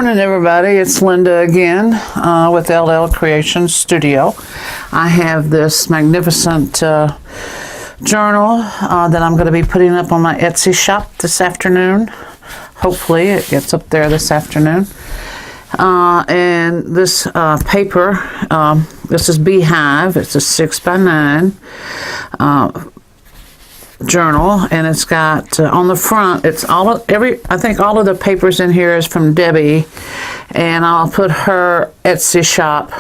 morning, everybody. It's Linda again with LL Creations Studio. I have this magnificent journal that I'm going to be putting up on my Etsy shop this afternoon. Hopefully it gets up there this afternoon. And this paper, this is BEEHIVE. It's a 6x9 journal, and it's got on the front, it's I think all of the papers in here is from Debbie, and I'll put her Etsy shop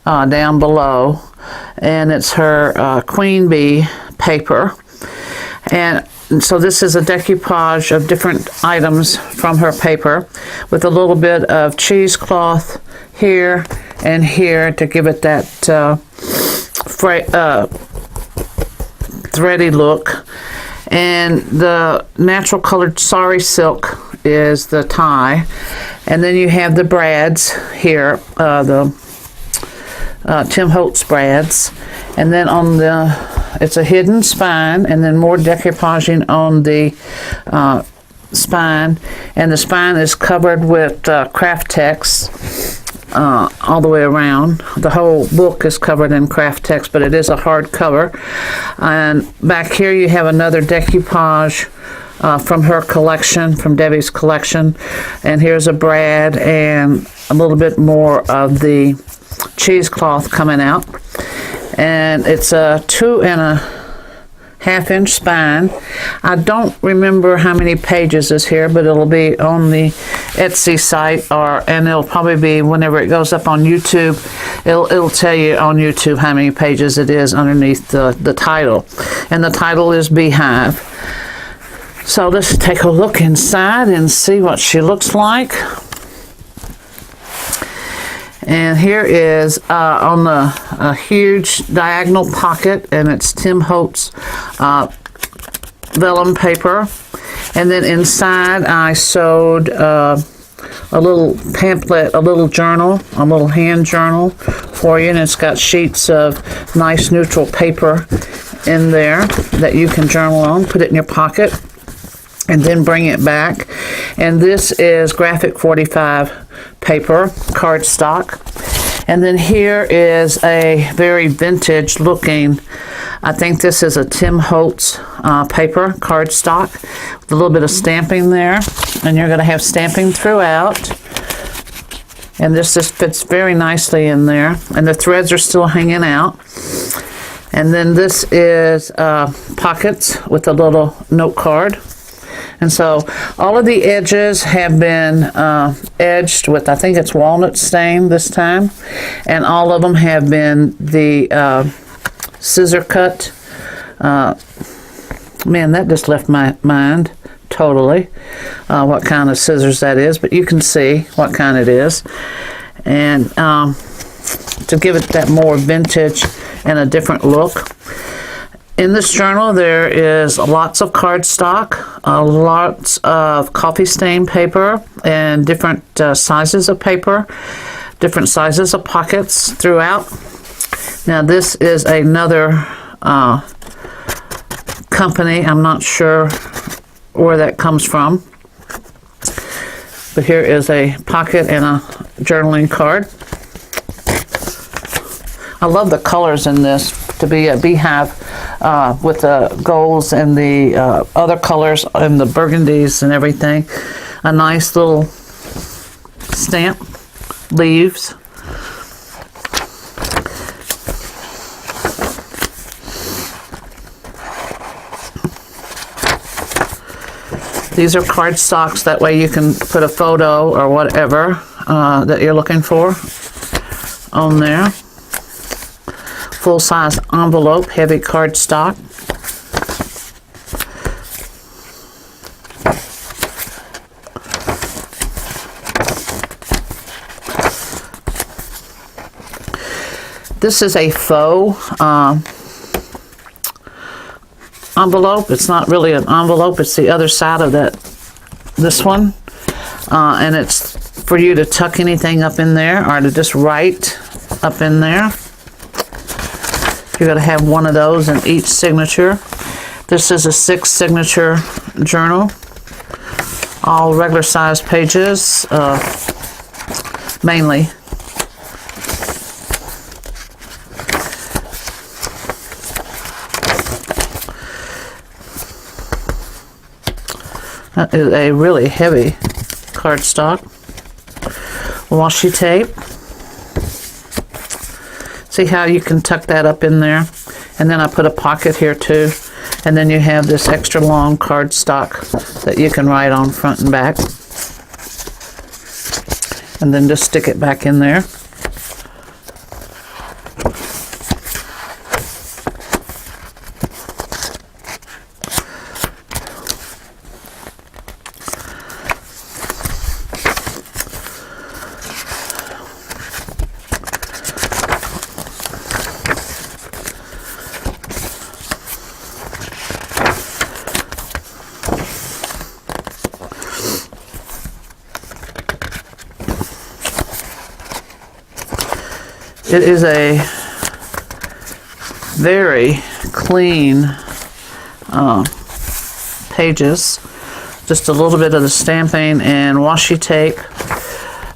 down below, and it's her queen bee paper. And so this is a decoupage of different items from her paper with a little bit of cheesecloth here and here to give it that thready look. And the natural colored sari silk is the tie, and then you have the brads here, the Tim Holtz brads, and then on the it's a hidden spine, and then more decoupaging on the spine, and the spine is covered with craft text all the way around. The whole book is covered in craft text, but it is a hard cover. And back here you have another decoupage from her collection, from Debbie's collection, and here's a brad and a little bit more of the cheesecloth coming out. And it's a 2.5 inch spine. I don't remember how many pages is here, but it'll be on the Etsy site, and it'll probably be whenever it goes up on YouTube. It'll tell you on YouTube how many pages it is underneath the title, and the title is BEEHIVE. So let's take a look inside and see what she looks like. And here is on the huge diagonal pocket, and it's Tim Holtz vellum paper. And then inside I sewed a little pamphlet, a little journal, a little hand journal for you, and it's got sheets of nice neutral paper in there that you can journal on. Put it in your pocket and then bring it back. And this is graphic 45 paper, cardstock. And then here is a very vintage looking, I think this is a Tim Holtz paper, cardstock, with a little bit of stamping there. And you're going to have stamping throughout. And this just fits very nicely in there. And the threads are still hanging out. And then this is pockets with a little note card. And so all of the edges have been edged with, I think it's walnut stain this time, and all of them have been the scissor cut. Man, that just left my mind totally, what kind of scissors that is, but you can see what kind it is. And to give it that more vintage and a different look. In this journal, there is lots of cardstock, lots of coffee stain paper, and different sizes of paper, different sizes of pockets throughout. Now, this is another company. I'm not sure where that comes from. But here is a pocket and a journaling card. I love the colors in this to be a BEEHIVE with the golds and the other colors and the burgundies and everything. A nice little stamp, leaves. These are cardstocks, that way you can put a photo or whatever that you're looking for on there. Full-size envelope, heavy cardstock. This is a faux envelope. It's not really an envelope, it's the other side of this one. And it's for you to tuck anything up in there or to just write up in there. You're going to have one of those in each signature. This is a 6 signature journal. All regular size pages. mainly. That is a really heavy cardstock. Washi tape. See how you can tuck that up in there? And then I put a pocket here too. And then you have this extra long cardstock that you can write on front and back. And then just stick it back in there. It is a very clean pages. Just a little bit of the stamping and washi tape,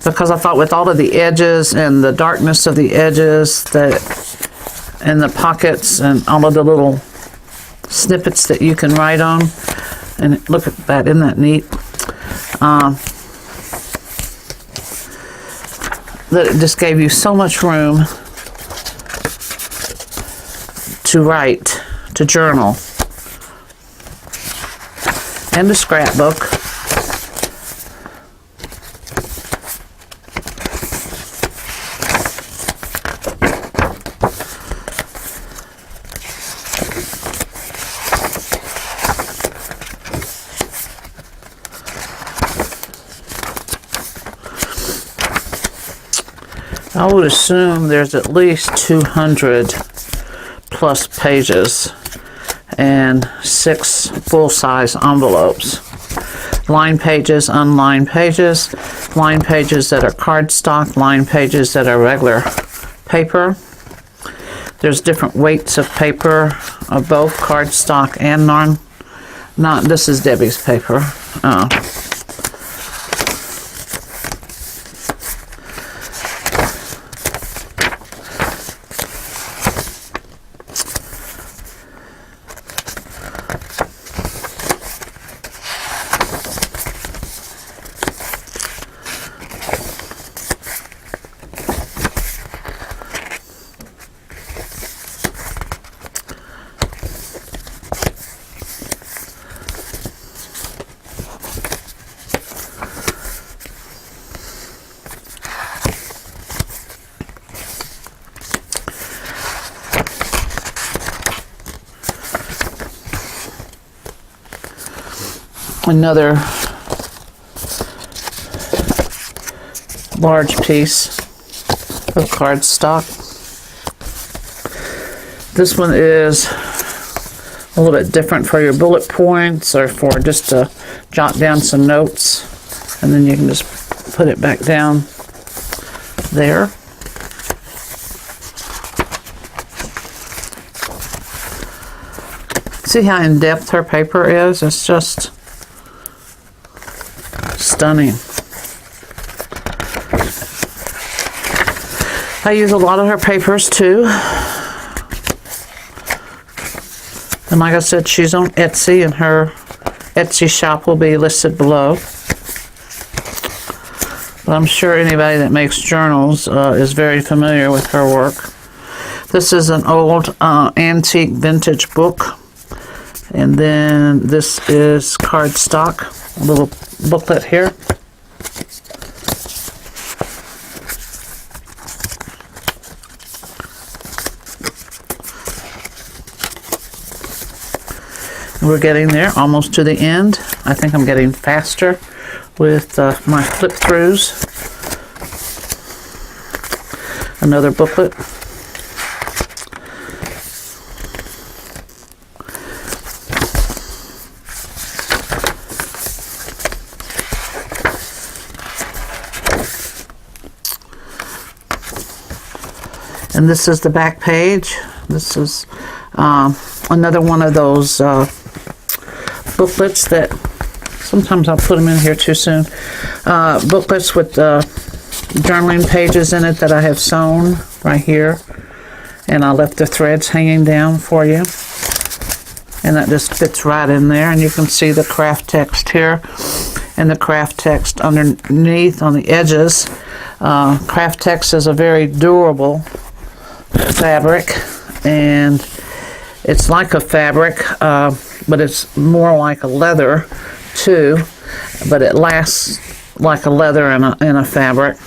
because I thought with all of the edges and the darkness of the edges and the pockets and all of the little snippets that you can write on, and look at that, isn't that neat? That it just gave you so much room to write, to journal, and a scrapbook. I would assume there's at least 200 plus pages and 6 full-size envelopes. Line pages, unlined pages, line pages that are cardstock, line pages that are regular paper. There's different weights of paper, of both cardstock and this is Debbie's paper. Another large piece of cardstock. This one is a little bit different for your bullet points or for just to jot down some notes, and then you can just put it back down there. See how in depth her paper is? It's just stunning. I use a lot of her papers too. And like I said, she's on Etsy, and her Etsy shop will be listed below. But I'm sure anybody that makes journals is very familiar with her work. This is an old antique vintage book. And then this is cardstock, a little booklet here. We're getting there, almost to the end. I think I'm getting faster with my flip throughs. Another booklet. And this is the back page. This is another one of those booklets that sometimes I'll put them in here too soon. Booklets with journaling pages in it that I have sewn right here. And I left the threads hanging down for you. And that just fits right in there. And you can see the craft text here and the craft text underneath on the edges. Craft text is a very durable fabric, and it's like a fabric, but it's more like a leather too, but it lasts like a leather in a fabric.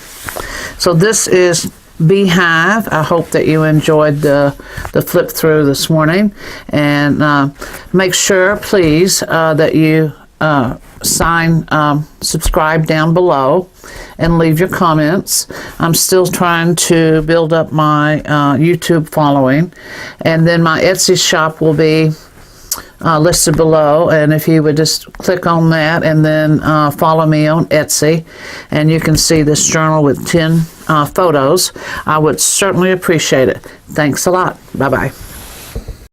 So this is BEEHIVE. I hope that you enjoyed the flip through this morning, and make sure please that you subscribe down below and leave your comments. I'm still trying to build up my YouTube following, and then my Etsy shop will be listed below, and if you would just click on that and then follow me on Etsy, and you can see this journal with 10 photos, I would certainly appreciate it. Thanks a lot. Bye bye.